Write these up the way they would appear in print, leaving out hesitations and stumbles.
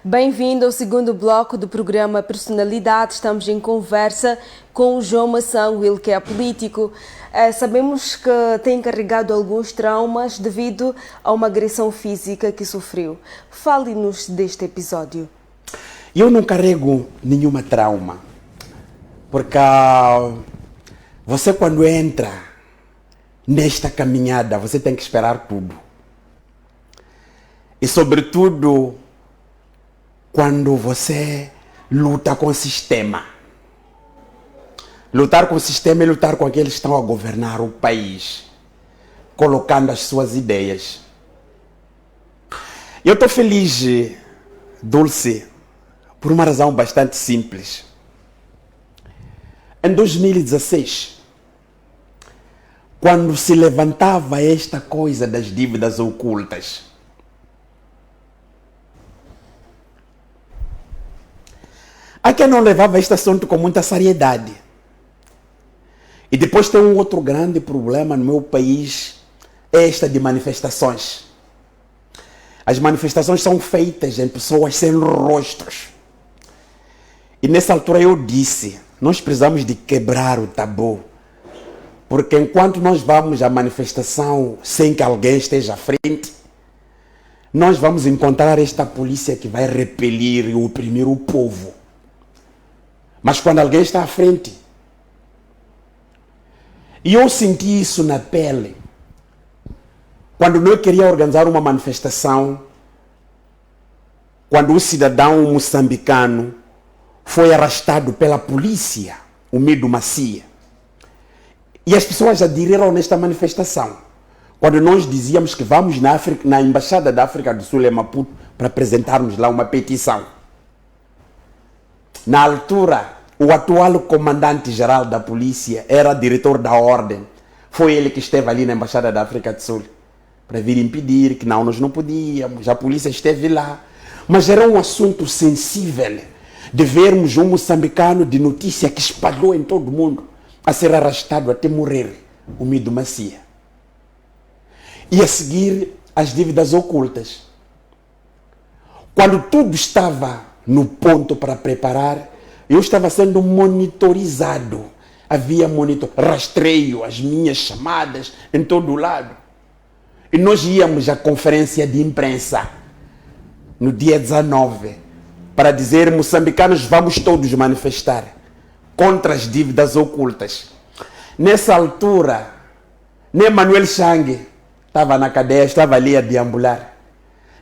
Bem-vindo ao segundo bloco do programa Personalidade. Estamos em conversa com o João Massango, que é político. Sabemos que tem carregado alguns traumas devido a uma agressão física que sofreu. Fale-nos deste episódio. Eu não carrego nenhuma trauma, porque você quando entra nesta caminhada, você tem que esperar tudo. E sobretudo, quando você luta com o sistema. Lutar com o sistema é lutar com aqueles que estão a governar o país, colocando as suas ideias. Eu estou feliz, Dulce, por uma razão bastante simples. Em 2016, quando se levantava esta coisa das dívidas ocultas, há quem não levava este assunto com muita seriedade. E depois tem um outro grande problema no meu país, é esta de manifestações. As manifestações são feitas em pessoas sem rostos. E nessa altura eu disse, nós precisamos de quebrar o tabu. Porque enquanto nós vamos à manifestação sem que alguém esteja à frente, nós vamos encontrar esta polícia que vai repelir e oprimir o povo. Mas quando alguém está à frente, e eu senti isso na pele, quando eu queria organizar uma manifestação, quando o cidadão moçambicano foi arrastado pela polícia, o Medo Macia, e as pessoas aderiram nesta manifestação, quando nós dizíamos que vamos na Embaixada da África do Sul em Maputo para apresentarmos lá uma petição. Na altura, o atual comandante-geral da polícia era diretor da ordem. Foi ele que esteve ali na Embaixada da África do Sul para vir impedir, que nós não podíamos, a polícia esteve lá. Mas era um assunto sensível de vermos um moçambicano de notícia que espalhou em todo o mundo a ser arrastado até morrer, o Medo Macia. E a seguir, as dívidas ocultas. Quando tudo estava no ponto para preparar, eu estava sendo monitorizado. Havia rastreio, as minhas chamadas em todo o lado. E nós íamos à conferência de imprensa no dia 19 para dizer, moçambicanos, vamos todos manifestar contra as dívidas ocultas. Nessa altura, nem Manuel Chang estava na cadeia, estava ali a deambular.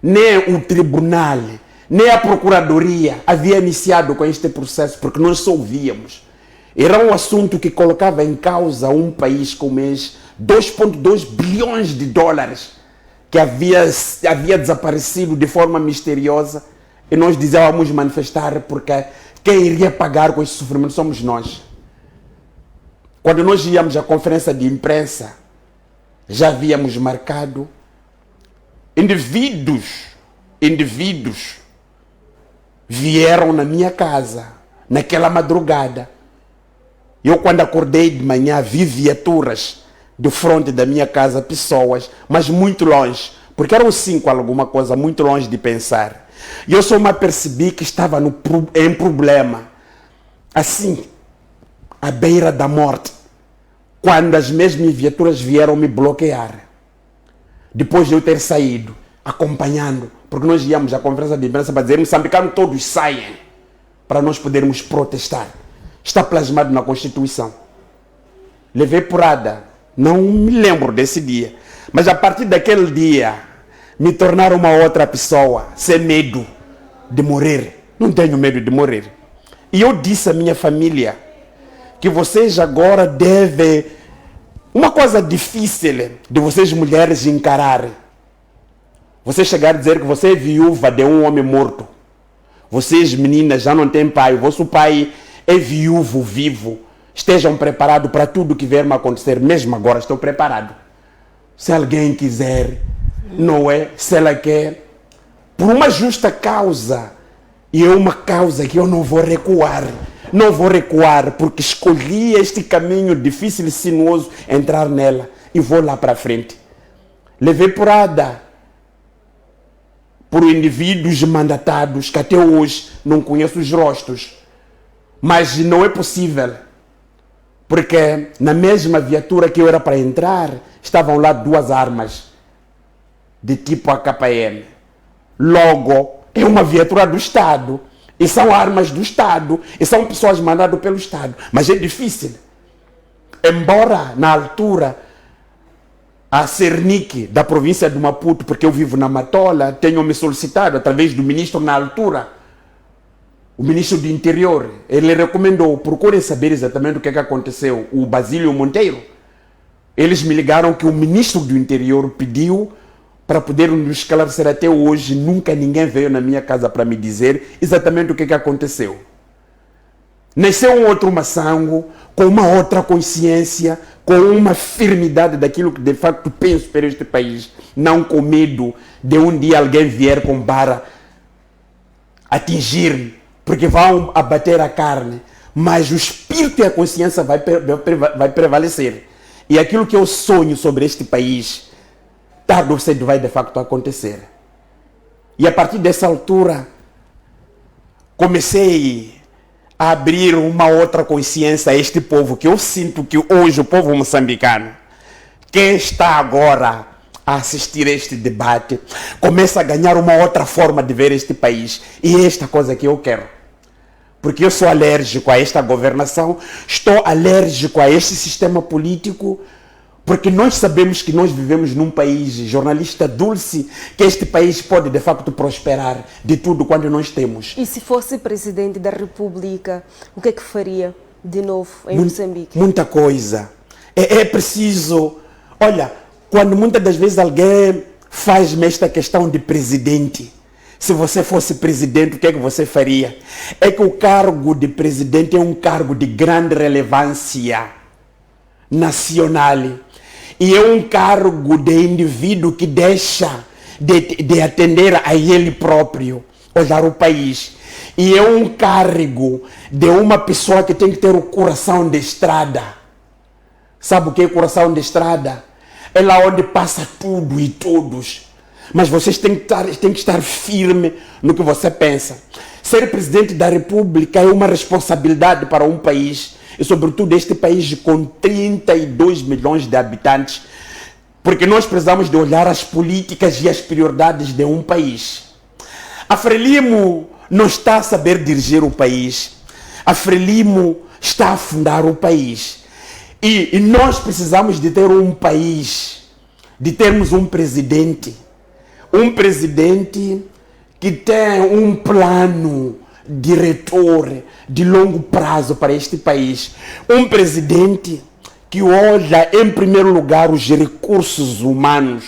Nem o tribunal, nem a procuradoria havia iniciado com este processo, porque nós só ouvíamos. Era um assunto que colocava em causa um país com 2,2 bilhões de dólares que havia desaparecido de forma misteriosa, e nós dizíamos manifestar porque quem iria pagar com esse sofrimento somos nós. Quando nós íamos à conferência de imprensa, já havíamos marcado indivíduos vieram na minha casa, naquela madrugada. Eu, quando acordei de manhã, vi viaturas de frente da minha casa, pessoas, mas muito longe, porque eram 5 alguma coisa, muito longe de pensar. E eu só me apercebi que estava em problema, assim, à beira da morte, quando as mesmas viaturas vieram me bloquear. Depois de eu ter saído, acompanhando, porque nós íamos à conferência de imprensa para dizer, moçambicanos todos saem, para nós podermos protestar. Está plasmado na Constituição. Levei porrada, não me lembro desse dia, mas a partir daquele dia, me tornaram uma outra pessoa, sem medo de morrer. Não tenho medo de morrer. E eu disse à minha família, que vocês agora devem, uma coisa difícil de vocês mulheres encararem, você chegar a dizer que você é viúva de um homem morto. Vocês, meninas, já não têm pai. O vosso pai é vivo. Estejam preparados para tudo que vier a acontecer. Mesmo agora estou preparado. Se alguém quiser, não é? Se ela quer, por uma justa causa. E é uma causa que eu não vou recuar. Não vou recuar, porque escolhi este caminho difícil e sinuoso, entrar nela. E vou lá para frente. Levei porrada. por indivíduos mandatados que até hoje não conheço os rostos. Mas não é possível, porque na mesma viatura que eu era para entrar, estavam lá 2 armas de tipo AKM. Logo, é uma viatura do Estado, e são armas do Estado, e são pessoas mandadas pelo Estado. Mas é difícil. Embora, na altura, a Cernic, da província de Maputo, porque eu vivo na Matola, tenham me solicitado, através do ministro na altura, o ministro do Interior, ele recomendou, procurem saber exatamente o que aconteceu, o Basílio Monteiro. Eles me ligaram que o ministro do Interior pediu para poder nos esclarecer. Até hoje, nunca ninguém veio na minha casa para me dizer exatamente o que aconteceu. Nasceu um outro Massango, com uma outra consciência, com uma firmidade daquilo que de facto penso para este país, não com medo de um dia alguém vier com vara atingir-me, porque vão abater a carne, mas o espírito e a consciência vai prevalecer. E aquilo que eu sonho sobre este país, tarde ou cedo vai de facto acontecer. E a partir dessa altura, comecei a abrir uma outra consciência a este povo, que eu sinto que hoje o povo moçambicano, quem está agora a assistir a este debate, começa a ganhar uma outra forma de ver este país. E é esta coisa que eu quero. Porque eu sou alérgico a esta governação, estou alérgico a este sistema político, porque nós sabemos que nós vivemos num país, jornalista Dulce, que este país pode de facto prosperar de tudo quanto nós temos. E se fosse presidente da República, o que é que faria de novo em Moçambique? Muita coisa. É preciso... Olha, quando muitas das vezes alguém faz-me esta questão de presidente, se você fosse presidente, o que é que você faria? É que o cargo de presidente é um cargo de grande relevância nacional. E é um cargo de indivíduo que deixa de atender a ele próprio, olhar o país. E é um cargo de uma pessoa que tem que ter o coração de estrada. Sabe o que é coração de estrada? É lá onde passa tudo e todos. Mas vocês têm que estar firme no que você pensa. Ser presidente da República é uma responsabilidade para um país, e sobretudo este país com 32 milhões de habitantes, porque nós precisamos de olhar as políticas e as prioridades de um país. A Frelimo não está a saber dirigir o país. A Frelimo está a fundar o país. E nós precisamos de ter um país, de termos um presidente que tem um plano diretor de longo prazo para este país. Um presidente que olha em primeiro lugar os recursos humanos.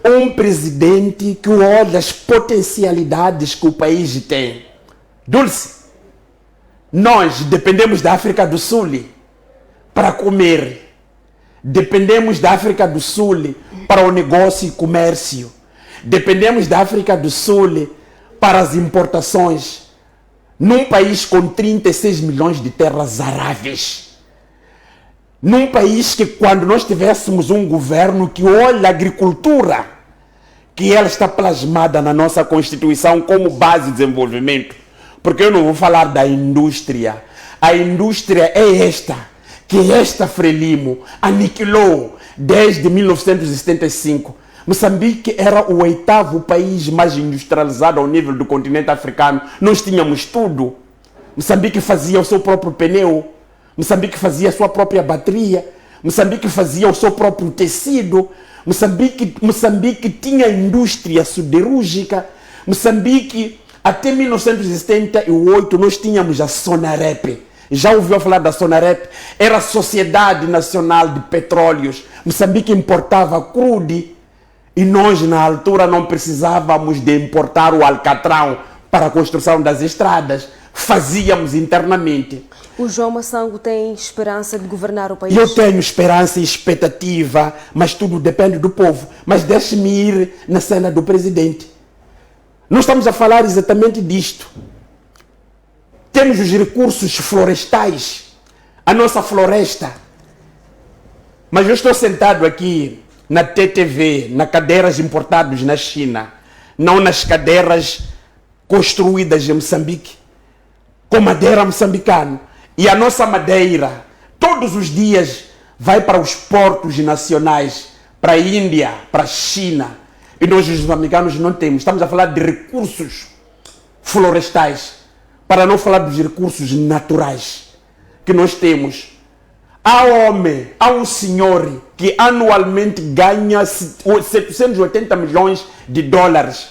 Um presidente que olha as potencialidades que o país tem. Dulce, nós dependemos da África do Sul para comer. Dependemos da África do Sul para o negócio e comércio. Dependemos da África do Sul para as importações. Num país com 36 milhões de terras aráveis. Num país que, quando nós tivéssemos um governo que olha a agricultura, que ela está plasmada na nossa Constituição como base de desenvolvimento. Porque eu não vou falar da indústria. A indústria é esta, que esta Frelimo aniquilou desde 1975. Moçambique era o 8º país mais industrializado ao nível do continente africano. Nós tínhamos tudo. Moçambique fazia o seu próprio pneu. Moçambique fazia a sua própria bateria. Moçambique fazia o seu próprio tecido. Moçambique tinha indústria siderúrgica. Moçambique, até 1978, nós tínhamos a Sonarep. Já ouviu falar da Sonarep? Era a Sociedade Nacional de Petróleos. Moçambique importava crude. E nós, na altura, não precisávamos de importar o alcatrão para a construção das estradas. Fazíamos internamente. O João Massango tem esperança de governar o país? Eu tenho esperança e expectativa, mas tudo depende do povo. Mas deixe-me ir na cena do presidente. Nós estamos a falar exatamente disto. Temos os recursos florestais, a nossa floresta. Mas eu estou sentado aqui na TTV, na cadeiras importados na China, não nas cadeiras construídas em Moçambique, com madeira moçambicana. E a nossa madeira, todos os dias, vai para os portos nacionais, para a Índia, para a China. E nós, os moçambicanos, não temos. Estamos a falar de recursos florestais, para não falar dos recursos naturais que nós temos. Há um senhor que anualmente ganha 780 milhões de dólares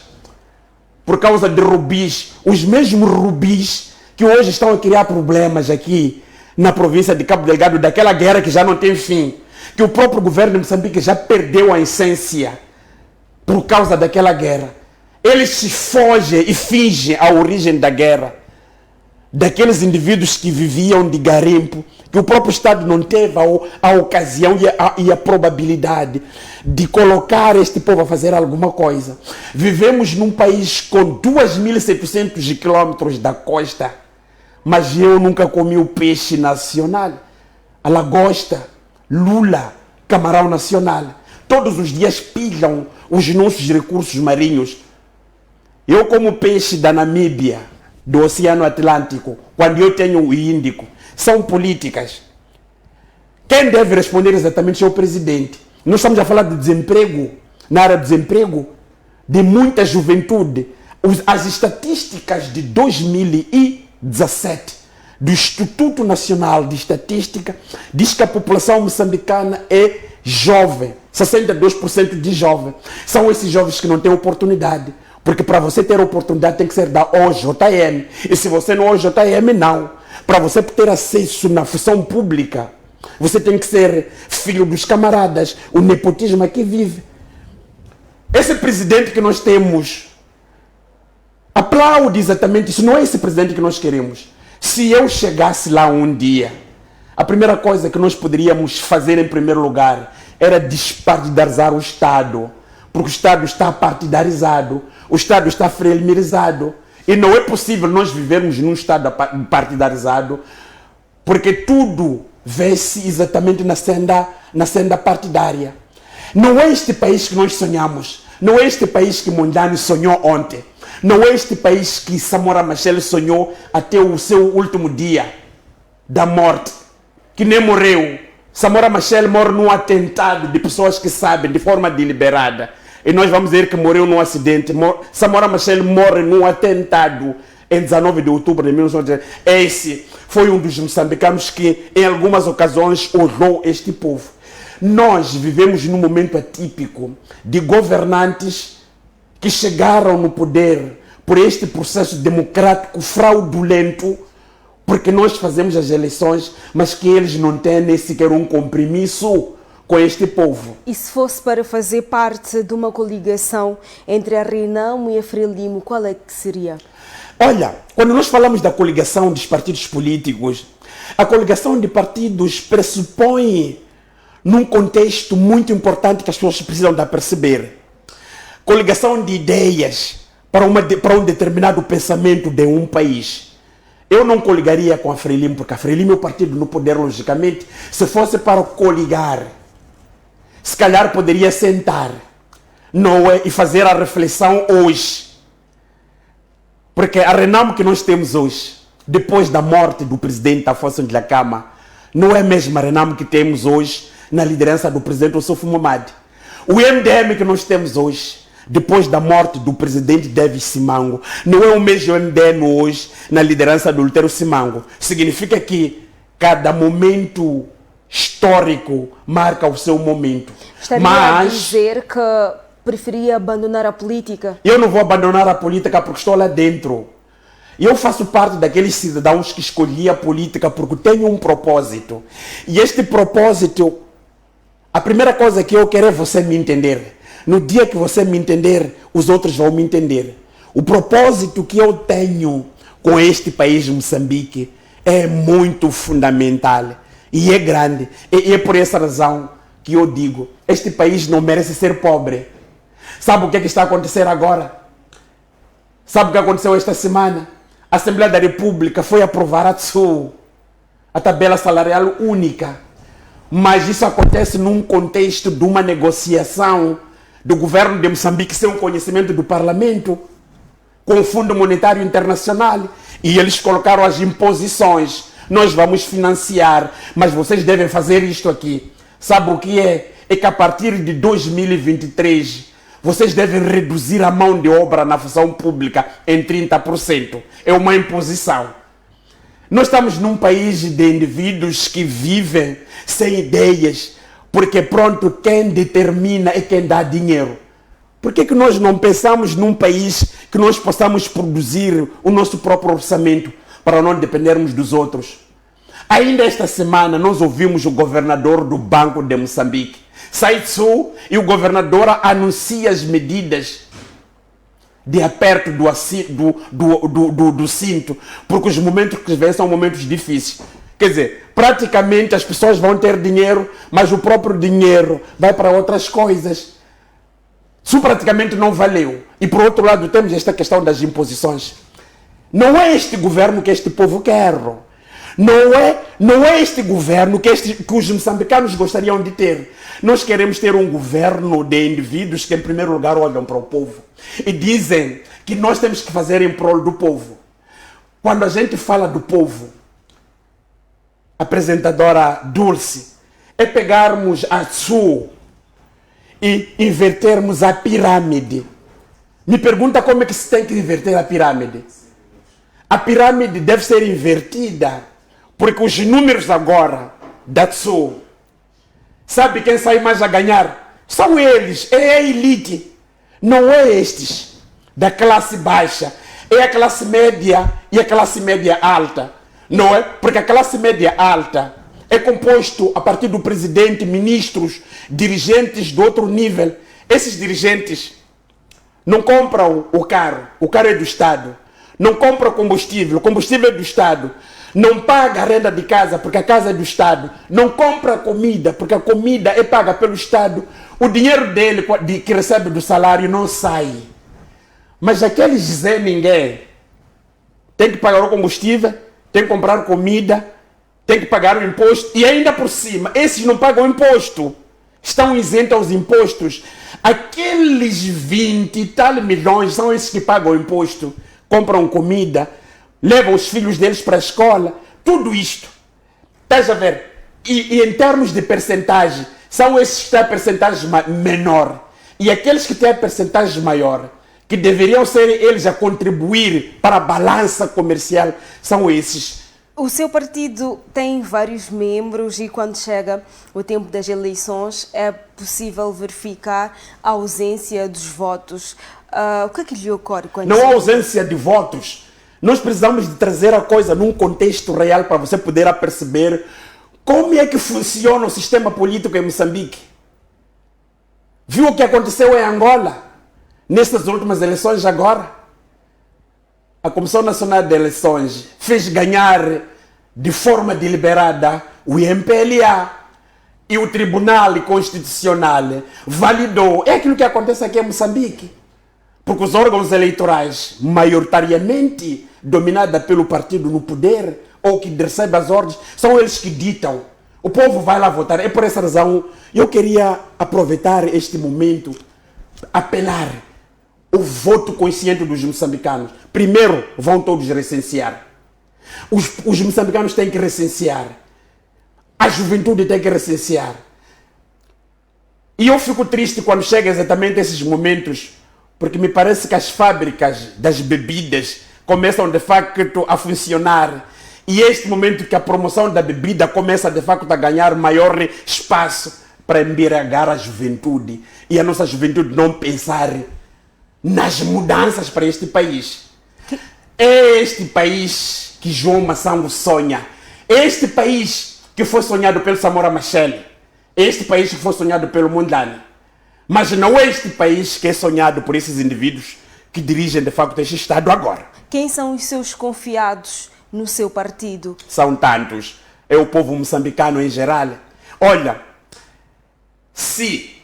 por causa de rubis. Os mesmos rubis que hoje estão a criar problemas aqui na província de Cabo Delgado, daquela guerra que já não tem fim, que o próprio governo de Moçambique já perdeu a essência por causa daquela guerra. Eles se fogem e fingem a origem da guerra, daqueles indivíduos que viviam de garimpo, que o próprio Estado não teve a ocasião e a probabilidade de colocar este povo a fazer alguma coisa. Vivemos num país com 2.700 quilômetros da costa, mas eu nunca comi o peixe nacional, a lagosta, lula, camarão nacional. Todos os dias pilham os nossos recursos marinhos. Eu como peixe da Namíbia, do Oceano Atlântico, quando eu tenho o Índico. São políticas. Quem deve responder exatamente é o presidente. Nós estamos a falar de desemprego, na área do desemprego, de muita juventude. As estatísticas de 2017 do Instituto Nacional de Estatística diz que a população moçambicana é jovem, 62% de jovem. São esses jovens que não têm oportunidade. Porque para você ter oportunidade tem que ser da OJM. E se você não é OJM, não. Para você ter acesso na função pública, você tem que ser filho dos camaradas. O nepotismo aqui vive. Esse presidente que nós temos aplaude exatamente isso. Não é esse presidente que nós queremos. Se eu chegasse lá um dia, a primeira coisa que nós poderíamos fazer em primeiro lugar era despartidarizar o Estado. Porque o Estado está partidarizado, o Estado está frelimizado. E não é possível nós vivermos num Estado partidarizado, porque tudo vê-se exatamente na senda partidária. Não é este país que nós sonhamos, não é este país que Mondlane sonhou ontem, não é este país que Samora Machel sonhou até o seu último dia da morte, que nem morreu. Samora Machel morre num atentado de pessoas que sabem, de forma deliberada. E nós vamos dizer que morreu num acidente. Samora Machel morre num atentado em 19 de outubro de 1990. Esse foi um dos moçambicanos que, em algumas ocasiões, honrou este povo. Nós vivemos num momento atípico de governantes que chegaram no poder por este processo democrático fraudulento, porque nós fazemos as eleições, mas que eles não têm nem sequer um compromisso com este povo. E se fosse para fazer parte de uma coligação entre a Renamo e a Frelimo, qual é que seria? Olha, quando nós falamos da coligação dos partidos políticos, a coligação de partidos pressupõe num contexto muito importante que as pessoas precisam de perceber. Coligação de ideias para um determinado pensamento de um país. Eu não coligaria com a Frelimo, porque a Frelimo é o partido no poder, logicamente. Se fosse para coligar, se calhar poderia sentar, não é, e fazer a reflexão hoje. Porque a Renamo que nós temos hoje, depois da morte do presidente Afonso Dhlakama, não é mesmo a Renamo que temos hoje na liderança do presidente Ossofu Momad. O MDM que nós temos hoje, depois da morte do presidente Davis Simango, não é o mesmo MDM hoje na liderança do Lutero Simango. Significa que cada momento histórico marca o seu momento. Estaria a dizer que preferia abandonar a política? Eu não vou abandonar a política porque estou lá dentro. Eu faço parte daqueles cidadãos que escolhi a política porque tenho um propósito. E este propósito, a primeira coisa que eu quero é você me entender. No dia que você me entender, os outros vão me entender. O propósito que eu tenho com este país, Moçambique, é muito fundamental. E é grande. E é por essa razão que eu digo, este país não merece ser pobre. Sabe o que está a acontecer agora? Sabe o que aconteceu esta semana? A Assembleia da República foi aprovar a tabela salarial única. Mas isso acontece num contexto de uma negociação do governo de Moçambique sem o conhecimento do parlamento, com o Fundo Monetário Internacional, e eles colocaram as imposições. Nós vamos financiar, mas vocês devem fazer isto aqui. Sabe o que é? É que a partir de 2023, vocês devem reduzir a mão de obra na função pública em 30%. É uma imposição. Nós estamos num país de indivíduos que vivem sem ideias, porque pronto, quem determina é quem dá dinheiro. Por que nós não pensamos num país que nós possamos produzir o nosso próprio orçamento para não dependermos dos outros? Ainda esta semana nós ouvimos o governador do Banco de Moçambique, Saitsu, e o governador anuncia as medidas de aperto do cinto, porque os momentos que vêm são momentos difíceis. Quer dizer, praticamente as pessoas vão ter dinheiro, mas o próprio dinheiro vai para outras coisas. Isso praticamente não valeu. E por outro lado temos esta questão das imposições. Não é este governo que este povo quer. Não é este governo que os moçambicanos gostariam de ter. Nós queremos ter um governo de indivíduos que em primeiro lugar olham para o povo e dizem que nós temos que fazer em prol do povo. Quando a gente fala do povo, apresentadora Dulce, é pegarmos a Sul e invertermos a pirâmide. Me pergunta como é que se tem que inverter a pirâmide. A pirâmide deve ser invertida, porque os números agora da Sul, sabe quem sai mais a ganhar? São eles, é a elite. Não é estes da classe baixa, é a classe média e a classe média alta. Não é? Porque a classe média alta é composto a partir do presidente, ministros, dirigentes de outro nível. Esses dirigentes não compram o carro é do Estado. Não compram combustível, o combustível é do Estado. Não paga a renda de casa, porque a casa é do Estado. Não compra comida, porque a comida é paga pelo Estado. O dinheiro dele, que recebe do salário, não sai. Mas aqueles Zé Ninguém tem que pagar o combustível, tem que comprar comida, tem que pagar o imposto, e ainda por cima, esses não pagam imposto. Estão isentos aos impostos. Aqueles 20 e tal milhões são esses que pagam imposto, compram comida, levam os filhos deles para a escola, tudo isto. Estás a ver? E em termos de percentagem, são esses que têm a percentagem menor. E aqueles que têm a percentagem maior, que deveriam ser eles a contribuir para a balança comercial, são esses. O seu partido tem vários membros e quando chega o tempo das eleições é possível verificar a ausência dos votos. O que é que lhe ocorre quando... Não há ausência de votos. Nós precisamos de trazer a coisa num contexto real para você poder perceber como é que funciona o sistema político em Moçambique. Viu o que aconteceu em Angola? Nessas últimas eleições agora? A Comissão Nacional de Eleições fez ganhar de forma deliberada o MPLA e o Tribunal Constitucional validou. É aquilo que acontece aqui em Moçambique. Porque os órgãos eleitorais, maioritariamente dominados pelo partido no poder, ou que recebe as ordens, são eles que ditam. O povo vai lá votar. É por essa razão eu queria aproveitar este momento, apelar o voto consciente dos moçambicanos. Primeiro, vão todos recensear. Os moçambicanos têm que recensear. A juventude tem que recensear. E eu fico triste quando chega exatamente esses momentos, porque me parece que as fábricas das bebidas começam de facto a funcionar. E é este momento que a promoção da bebida começa de facto a ganhar maior espaço para embriagar a juventude. E a nossa juventude não pensar nas mudanças para este país. É este país que João Massango sonha. É este país que foi sonhado pelo Samora Machel. É este país que foi sonhado pelo Mondlane. Mas não é este país que é sonhado por esses indivíduos que dirigem de facto este Estado agora. Quem são os seus confiados no seu partido? São tantos. É o povo moçambicano em geral. Olha, se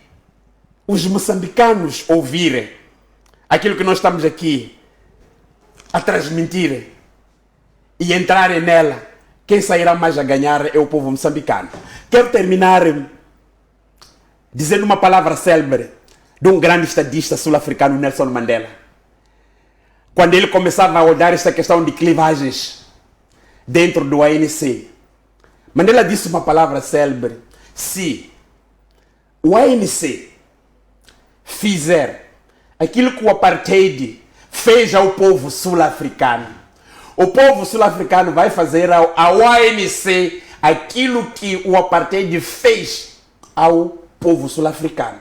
os moçambicanos ouvirem aquilo que nós estamos aqui a transmitir e entrarem nela, quem sairá mais a ganhar é o povo moçambicano. Quero terminar dizendo uma palavra célebre de um grande estadista sul-africano, Nelson Mandela. Quando ele começava a olhar esta questão de clivagens dentro do ANC, Mandela disse uma palavra célebre: se o ANC fizer aquilo que o apartheid fez ao povo sul-africano, o povo sul-africano vai fazer ao ANC aquilo que o apartheid fez ao povo sul-africano.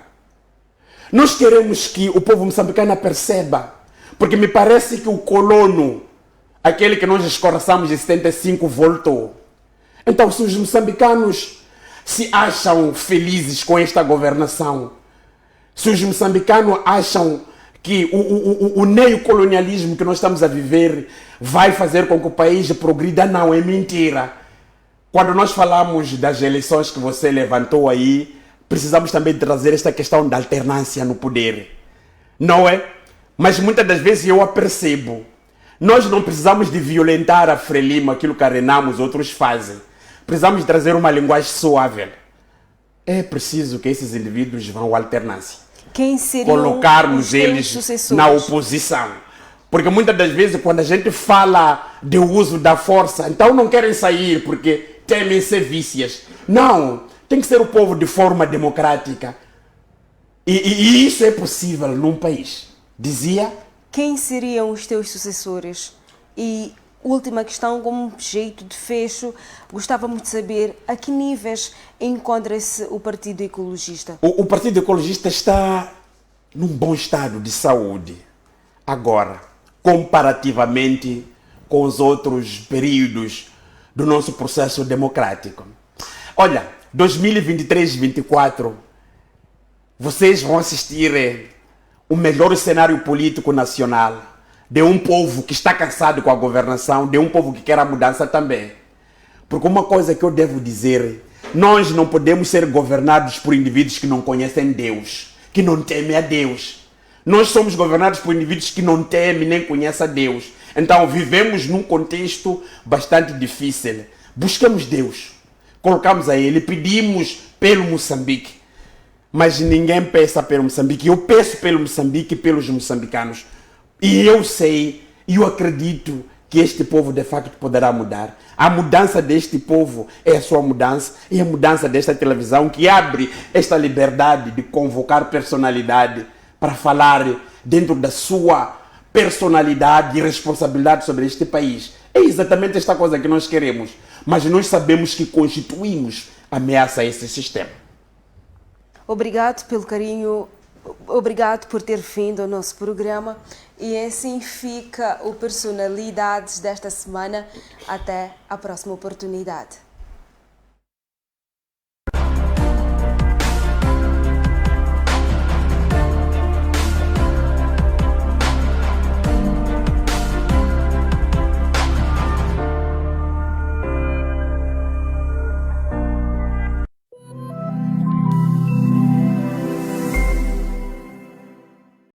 Nós queremos que o povo moçambicano perceba, porque me parece que o colono, aquele que nós escorraçamos em 75, voltou. Então, se os moçambicanos se acham felizes com esta governação, se os moçambicanos acham que o neocolonialismo que nós estamos a viver vai fazer com que o país progrida, não, é mentira. Quando nós falamos das eleições que você levantou aí, precisamos também trazer esta questão da alternância no poder, não é? Mas muitas das vezes eu a percebo. Nós não precisamos de violentar a Frelimo, aquilo que a Renamo, os outros fazem. Precisamos de trazer uma linguagem suave. É preciso que esses indivíduos vão à alternância. Quem seriam colocarmos eles sucessores na oposição. Porque muitas das vezes quando a gente fala do uso da força, então não querem sair porque temem ser vícias. Não, tem que ser o povo de forma democrática. E isso é possível num país. Dizia... Quem seriam os teus sucessores? E última questão, como jeito de fecho, gostávamos de saber a que níveis encontra-se o Partido Ecologista? O Partido Ecologista está num bom estado de saúde agora, comparativamente com os outros períodos do nosso processo democrático. Olha, 2023-24, vocês vão assistir o melhor cenário político nacional de um povo que está cansado com a governação, de um povo que quer a mudança também. Porque uma coisa que eu devo dizer, nós não podemos ser governados por indivíduos que não conhecem Deus, que não temem a Deus. Nós somos governados por indivíduos que não temem nem conhecem a Deus. Então vivemos num contexto bastante difícil. Buscamos Deus, colocamos a Ele, pedimos pelo Moçambique. Mas ninguém peça pelo Moçambique. Eu peço pelo Moçambique e pelos moçambicanos. E eu sei, e eu acredito que este povo de facto poderá mudar. A mudança deste povo é a sua mudança, e a mudança desta televisão que abre esta liberdade de convocar personalidade para falar dentro da sua personalidade e responsabilidade sobre este país. É exatamente esta coisa que nós queremos. Mas nós sabemos que constituímos ameaça a esse sistema. Obrigado pelo carinho, obrigado por ter vindo ao nosso programa. E assim fica o Personalidades desta semana. Até a próxima oportunidade.